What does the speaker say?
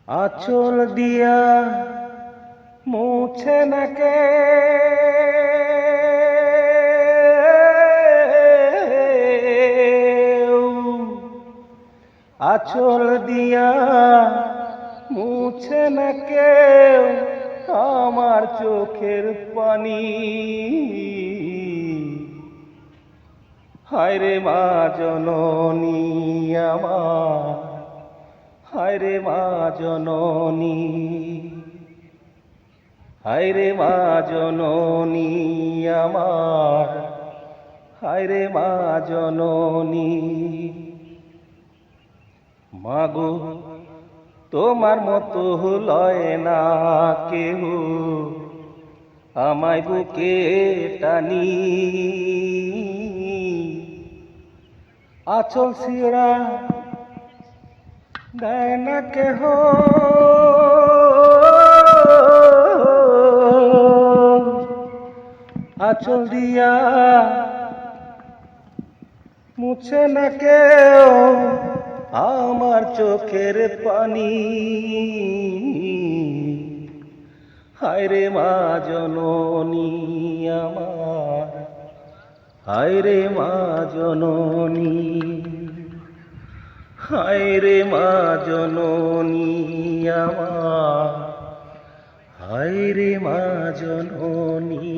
আঁচল দিয়া মুছে না কে আঁচল দিয়া মুছে না কেউ আমার চোখের পানি। হায় রে মা জননী আমার, হায় রে মা জননী, হায় রে মা জননী আমার, হায় রে মা জননী। মাগো তোমার মতো লয় না কেহ আমায় বুকে টানি। আঁচল ছিঁড়া দেয় না কেহ, আঁচল দিয়া মুছে না কেউ আমার চোখের পানি। হায় রে মা জননী আমার, হায় রে মা জননী, হায় রে মা জননী আমার, হায় রে মা জননী।